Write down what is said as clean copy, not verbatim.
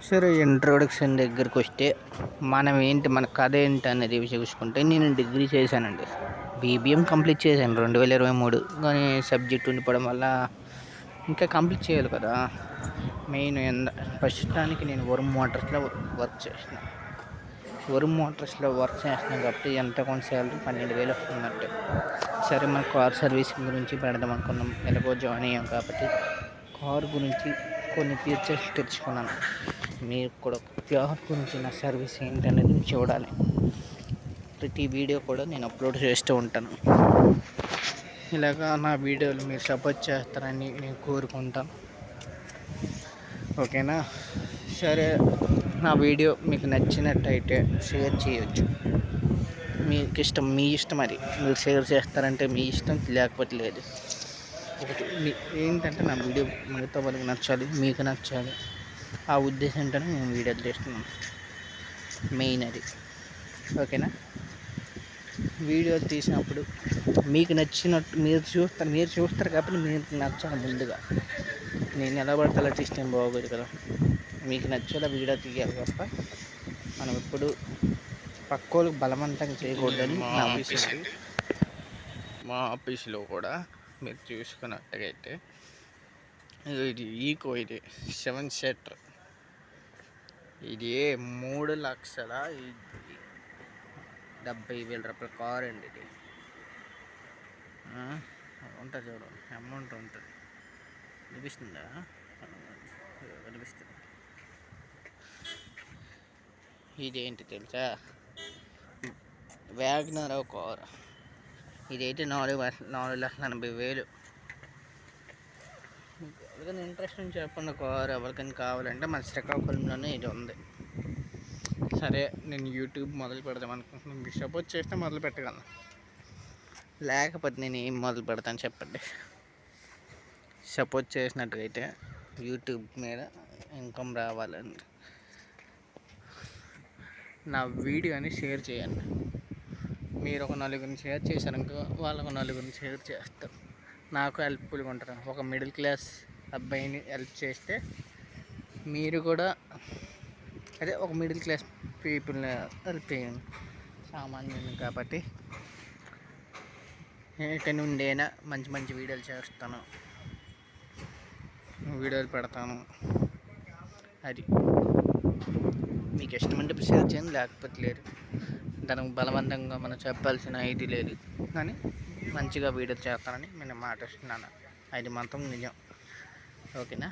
సరే, ఇంట్రొడక్షన్ దగ్గరికి వస్తే మనం ఏంటి, మన కథ ఏంటి అనేది చూసుకుంటే, నేను డిగ్రీ చేశానండి. బీబీఎం కంప్లీట్ చేశాను 2023. కానీ సబ్జెక్ట్ ఉండిపోవడం వల్ల ఇంకా కంప్లీట్ చేయాలి కదా. మెయిన్ ప్రస్తుతానికి నేను వరుణ్ మోటార్స్లో వర్క్ చేస్తున్నాను. వరుణ్ మోటార్స్లో వర్క్ చేస్తున్నాను కాబట్టి ఎంత కొంత శాలరీ 12,000 వస్తుందంటే. సరే, మన కార్ సర్వీసింగ్ గురించి పెడదాం అనుకున్నాం. ఎలాగో జాయిన్ అయ్యాం కాబట్టి కార్ గురించి కొన్ని ఫీచర్స్ తెచ్చుకున్నాను. మీరు కూడా కార్ గురించి నా సర్వీస్ ఏంటనేది చూడాలి. ప్రతి వీడియో కూడా నేను అప్లోడ్ చేస్తూ ఉంటాను. ఇలాగా నా వీడియోలు మీరు సపోర్ట్ చేస్తారని నేను కోరుకుంటాను. ఓకేనా? సరే, నా వీడియో మీకు నచ్చినట్టయితే షేర్ చేయొచ్చు. మీకు ఇష్టం, మీ ఇష్టం. అది మీరు షేర్ చేస్తారంటే మీ ఇష్టం, లేకపోతే లేదు. ఒకటి ఏంటంటే నా వీడియో మిగతా వాళ్ళకి నచ్చాలి, మీకు నచ్చాలి. ఆ ఉద్దేశంతోనే నేను వీడియోలు చేస్తున్నాను. మెయిన్ అది. ఓకేనా? వీడియో తీసినప్పుడు మీకు నచ్చినట్టు మీరు చూస్తారు కాబట్టి మీకు నచ్చాలి. ముందుగా నేను ఎలా పడితే అలా తీస్తే బాగోదు కదా. మీకు నచ్చేలా వీడియో తీయాలి తప్ప మనం ఎప్పుడు పక్కోళ్ళకి బలవంతంగా చేయకూడదని నా ఉద్దేశం. మా ఆఫీసులో కూడా మీరు చూసుకున్నట్టయితే ఇది ఈకో, ఇది 7 సీటర్, ఇది 3,70,000 రూపాయల కారు అండి. ఇది ఉంటుంది చూడు, అమౌంట్ ఉంటుంది. కనిపిస్తుందా? కనిపిస్తుంది. ఇదేంటి తెలుసా? WagonR car. ఇదైతే 4,80,000. ఎవరికైనా ఇంట్రెస్ట్ అని చెప్పండి. కారు ఎవరికైనా కావాలంటే మన శ్రీకాకుళంలోనే ఇది ఉంది. సరే, నేను యూట్యూబ్ మొదలు పెడదాం అనుకుంటున్నాను. మీరు సపోర్ట్ చేస్తే మొదలు పెట్టగలను, లేకపోతే నేను ఏం మొదలు పెడతాను చెప్పండి. సపోర్ట్ చేసినట్టయితే యూట్యూబ్ మీద ఇన్కమ్ రావాలని నా వీడియోని షేర్ చేయండి. మీరు ఒక నలుగురిని షేర్ చేశారనుకో, వాళ్ళకు నలుగురిని షేర్ చేస్తారు. నాకు హెల్ప్ఫుల్గా ఉంటారు. ఒక మిడిల్ క్లాస్ అబ్బాయిని హెల్ప్ చేస్తే మీరు కూడా అదే ఒక మిడిల్ క్లాస్ పీపుల్ని హెల్ప్ చేయండి. సామాన్యుని కాబట్టి ఇక నుండైనా మంచి మంచి వీడియోలు చేస్తాను, వీడియోలు పెడతాను. అది మీకు ఇష్టమంటే షేర్ చేయండి, లేకపోతే లేదు. దానికి బలవంతంగా మనం చెప్పాల్సిన ఇది లేదు. కానీ మంచిగా వీడియో చేస్తానని నేను మాట ఇస్తున్నాను. అది మాత్రం నిజం. ఓకేనా?